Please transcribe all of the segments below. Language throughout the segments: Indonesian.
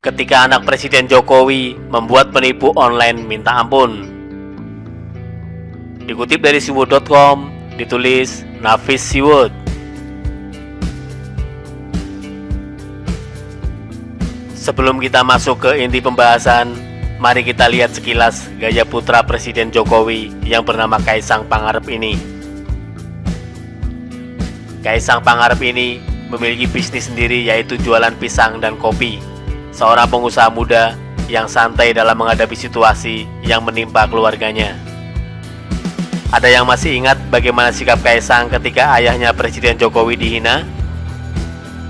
ketika anak Presiden Jokowi membuat penipu online minta ampun. Dikutip dari siwood.com, ditulis Nafis Siwood. Sebelum kita masuk ke inti pembahasan, mari kita lihat sekilas gaya putra Presiden Jokowi yang bernama Kaisang Pangarep ini. Kaisang Pangarep ini memiliki bisnis sendiri, yaitu jualan pisang dan kopi. Seorang pengusaha muda yang santai dalam menghadapi situasi yang menimpa keluarganya. Ada yang masih ingat bagaimana sikap Kaisang ketika ayahnya Presiden Jokowi dihina?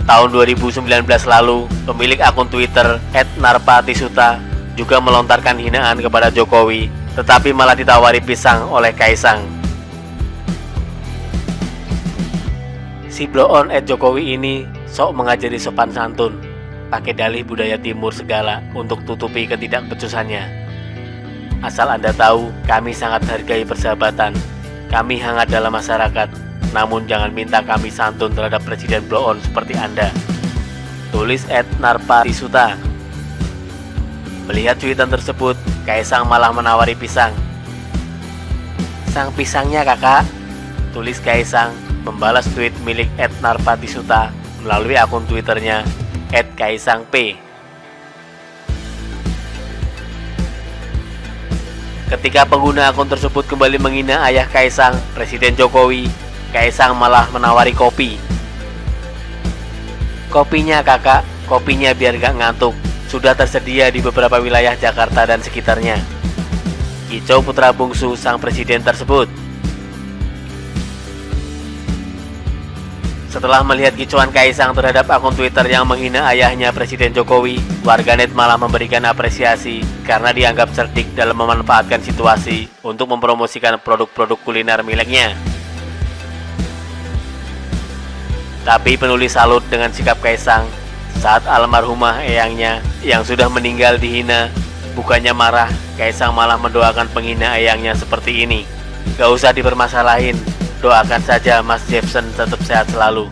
Tahun 2019 lalu, pemilik akun Twitter @narpatisuta juga melontarkan hinaan kepada Jokowi, tetapi malah ditawari pisang oleh Kaisang. Si blow-on @Jokowi ini sok mengajari sopan santun, pakai dalih budaya timur segala untuk tutupi ketidakbecusannya. Asal Anda tahu, kami sangat hargai persahabatan. Kami hangat dalam masyarakat, namun jangan minta kami santun terhadap Presiden blow-on seperti Anda. Tulis @narpatisuta. Melihat cuitan tersebut, Kaisang malah menawari pisang. "Sang pisangnya kakak," tulis Kaisang membalas tweet milik @narpatisuta melalui akun Twitternya @kaisangp. Ketika pengguna akun tersebut kembali menghina ayah Kaisang, Presiden Jokowi, Kaisang malah menawari kopi. "Kopinya kakak, kopinya biar gak ngantuk. Sudah tersedia di beberapa wilayah Jakarta dan sekitarnya," kicau putra bungsu sang presiden tersebut. Setelah melihat kicauan Kaisang terhadap akun Twitter yang menghina ayahnya Presiden Jokowi, warganet malah memberikan apresiasi karena dianggap cerdik dalam memanfaatkan situasi untuk mempromosikan produk-produk kuliner miliknya. Tapi penulis salut dengan sikap Kaisang saat almarhumah eyangnya yang sudah meninggal dihina. Bukannya marah, Kaisang malah mendoakan penghina eyangnya seperti ini. "Gak usah dipermasalahin, doakan saja Mas Jefferson tetap sehat selalu.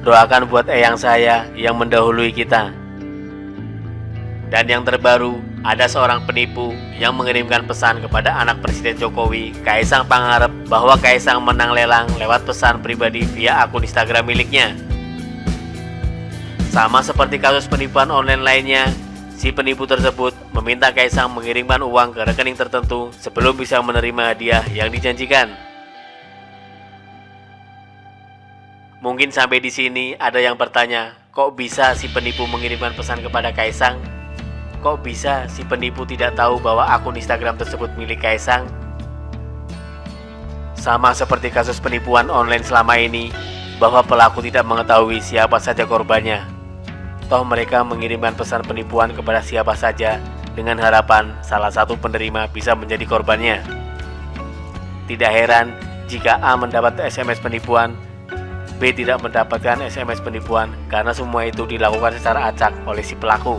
Doakan buat eyang saya yang mendahului kita." Dan yang terbaru, ada seorang penipu yang mengirimkan pesan kepada anak Presiden Jokowi, Kaisang Pangarep, bahwa Kaisang menang lelang lewat pesan pribadi via akun Instagram miliknya. Sama seperti kasus penipuan online lainnya, si penipu tersebut meminta Kaisang mengirimkan uang ke rekening tertentu sebelum bisa menerima hadiah yang dijanjikan. Mungkin sampai di sini ada yang bertanya, kok bisa si penipu mengirimkan pesan kepada Kaisang? Kok bisa si penipu tidak tahu bahwa akun Instagram tersebut milik Kaisang? Sama seperti kasus penipuan online selama ini, bahwa pelaku tidak mengetahui siapa saja korbannya. Toh mereka mengirimkan pesan penipuan kepada siapa saja dengan harapan salah satu penerima bisa menjadi korbannya. Tidak heran jika A mendapat SMS penipuan, B tidak mendapatkan SMS penipuan, karena semua itu dilakukan secara acak oleh si pelaku.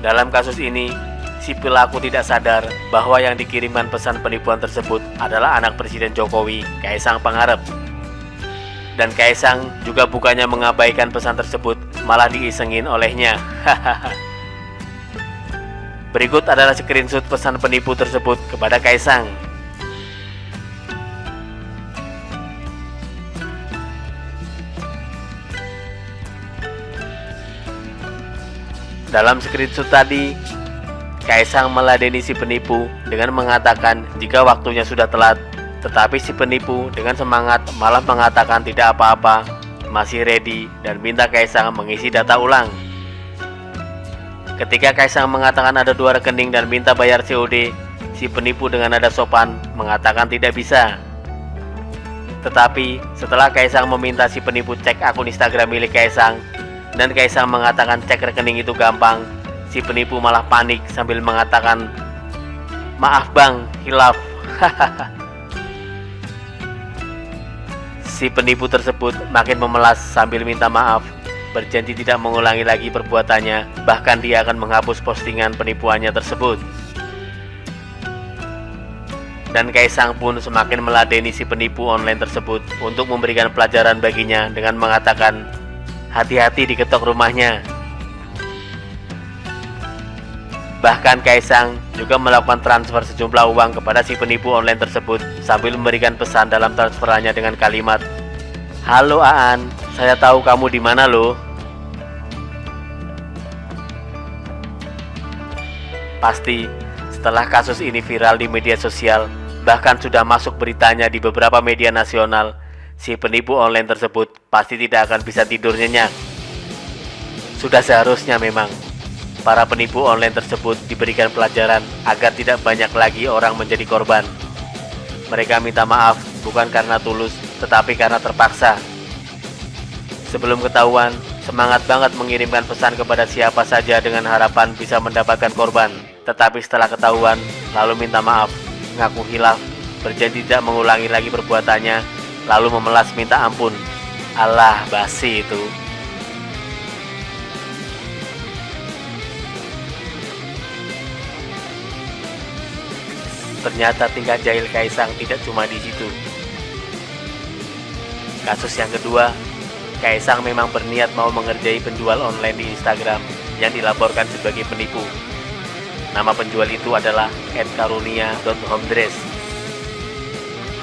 Dalam kasus ini, si pelaku tidak sadar bahwa yang dikirimkan pesan penipuan tersebut adalah anak Presiden Jokowi, Kaisang Pangarep. Dan Kaisang juga bukannya mengabaikan pesan tersebut, malah diisengin olehnya. Berikut adalah screenshot pesan penipu tersebut kepada Kaisang. Dalam screenshot tadi, Kaisang meladeni si penipu dengan mengatakan jika waktunya sudah telat, tetapi si penipu dengan semangat malah mengatakan tidak apa-apa, masih ready, dan minta Kaisang mengisi data ulang. Ketika Kaisang mengatakan ada 2 rekening dan minta bayar COD, si penipu dengan nada sopan mengatakan tidak bisa. Tetapi setelah Kaisang meminta si penipu cek akun Instagram milik Kaisang, dan Kaisang mengatakan cek rekening itu gampang, si penipu malah panik sambil mengatakan, "Maaf bang, hilaf." Si penipu tersebut makin memelas sambil minta maaf, berjanji tidak mengulangi lagi perbuatannya, bahkan dia akan menghapus postingan penipuannya tersebut. Dan Kaisang pun semakin meladeni si penipu online tersebut untuk memberikan pelajaran baginya dengan mengatakan, hati-hati diketok rumahnya. Bahkan Kaisang juga melakukan transfer sejumlah uang kepada si penipu online tersebut sambil memberikan pesan dalam transferannya dengan kalimat, "Halo Aan, saya tahu kamu di mana loh." Pasti setelah kasus ini viral di media sosial, bahkan sudah masuk beritanya di beberapa media nasional, si penipu online tersebut pasti tidak akan bisa tidur nyenyak. Sudah seharusnya memang para penipu online tersebut diberikan pelajaran agar tidak banyak lagi orang menjadi korban. Mereka minta maaf bukan karena tulus, tetapi karena terpaksa. Sebelum ketahuan, semangat banget mengirimkan pesan kepada siapa saja dengan harapan bisa mendapatkan korban. Tetapi setelah ketahuan, lalu minta maaf, ngaku hilaf, berjanji tidak mengulangi lagi perbuatannya, lalu memelas minta ampun. Alah, basi itu. Ternyata tingkah jahil Kaisang tidak cuma di situ. Kasus yang kedua, Kaisang memang berniat mau mengerjai penjual online di Instagram yang dilaporkan sebagai penipu. Nama penjual itu adalah @karunia.homedress.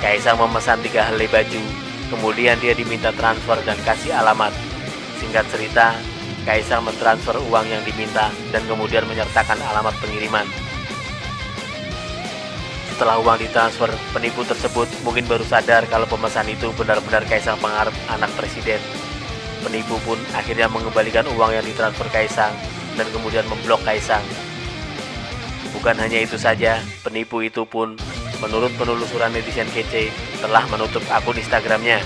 Kaisang memesan 3 helai baju, kemudian dia diminta transfer dan kasih alamat. Singkat cerita, Kaisang mentransfer uang yang diminta dan kemudian menyertakan alamat pengiriman. Setelah uang ditransfer, penipu tersebut mungkin baru sadar kalau pemesan itu benar-benar Kaisang pengarep anak presiden. Penipu pun akhirnya mengembalikan uang yang ditransfer Kaisang dan kemudian memblok Kaisang. Bukan hanya itu saja, penipu itu pun menurut penelusuran netizen kece telah menutup akun Instagramnya.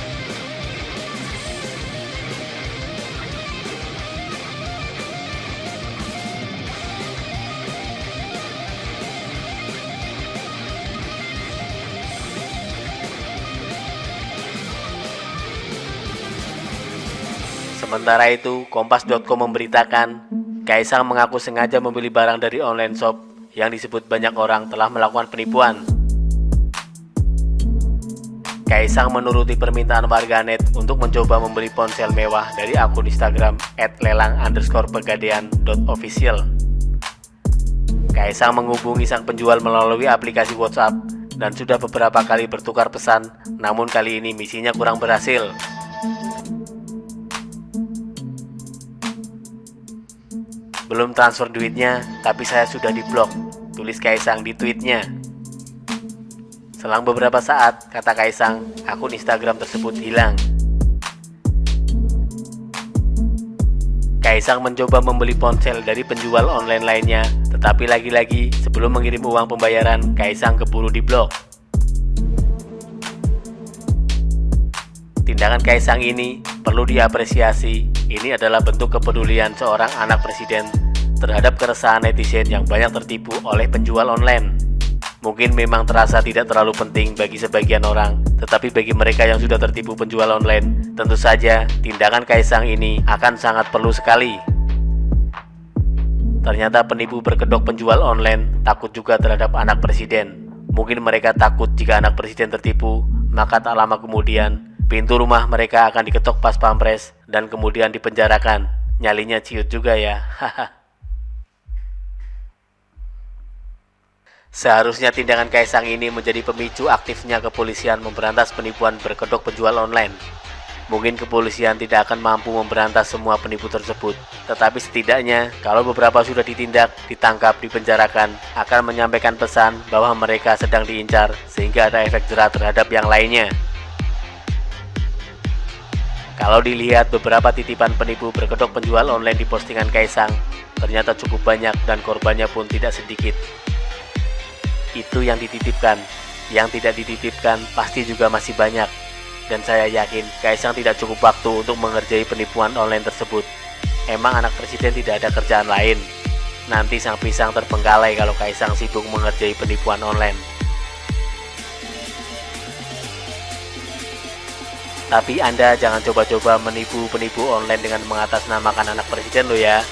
Sementara itu, Kompas.com memberitakan, Kaisang mengaku sengaja membeli barang dari online shop yang disebut banyak orang telah melakukan penipuan. Kaisang menuruti permintaan warganet untuk mencoba membeli ponsel mewah dari akun Instagram @lelang_pegadaian.official. Kaisang menghubungi sang penjual melalui aplikasi WhatsApp dan sudah beberapa kali bertukar pesan, namun kali ini misinya kurang berhasil. Belum transfer duitnya, tapi saya sudah diblok, tulis Kaisang di tweetnya. Selang beberapa saat, kata Kaisang, akun Instagram tersebut hilang. Kaisang mencoba membeli ponsel dari penjual online lainnya, tetapi lagi-lagi sebelum mengirim uang pembayaran, Kaisang keburu diblok. Tindakan Kaisang ini perlu diapresiasi. Ini adalah bentuk kepedulian seorang anak presiden terhadap keresahan netizen yang banyak tertipu oleh penjual online. Mungkin memang terasa tidak terlalu penting bagi sebagian orang, tetapi bagi mereka yang sudah tertipu penjual online, tentu saja tindakan Kaisang ini akan sangat perlu sekali. Ternyata penipu berkedok penjual online takut juga terhadap anak presiden. Mungkin mereka takut jika anak presiden tertipu, maka tak lama kemudian pintu rumah mereka akan diketok pas pampres dan kemudian dipenjarakan. Nyalinya ciut juga ya. Seharusnya tindakan Kaisang ini menjadi pemicu aktifnya kepolisian memberantas penipuan berkedok penjual online. Mungkin kepolisian tidak akan mampu memberantas semua penipu tersebut, tetapi setidaknya kalau beberapa sudah ditindak, ditangkap, dipenjarakan, akan menyampaikan pesan bahwa mereka sedang diincar sehingga ada efek jerah terhadap yang lainnya. Kalau dilihat beberapa titipan penipu berkedok penjual online di postingan Kaisang, ternyata cukup banyak dan korbannya pun tidak sedikit. Itu yang dititipkan, yang tidak dititipkan pasti juga masih banyak. Dan saya yakin Kaisang tidak cukup waktu untuk mengerjai penipuan online tersebut. Emang anak presiden tidak ada kerjaan lain? Nanti sang pisang terbengkalai kalau Kaisang sibuk mengerjai penipuan online. Tapi Anda jangan coba-coba menipu penipu online dengan mengatasnamakan anak presiden lo ya.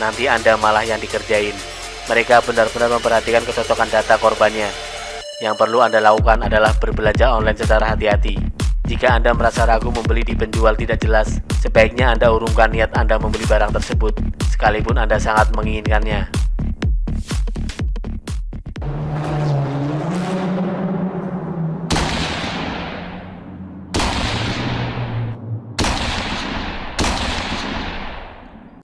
Nanti Anda malah yang dikerjain. Mereka benar-benar memperhatikan kecocokan data korbannya. Yang perlu Anda lakukan adalah berbelanja online secara hati-hati. Jika Anda merasa ragu membeli di penjual tidak jelas, sebaiknya Anda urungkan niat Anda membeli barang tersebut, sekalipun Anda sangat menginginkannya.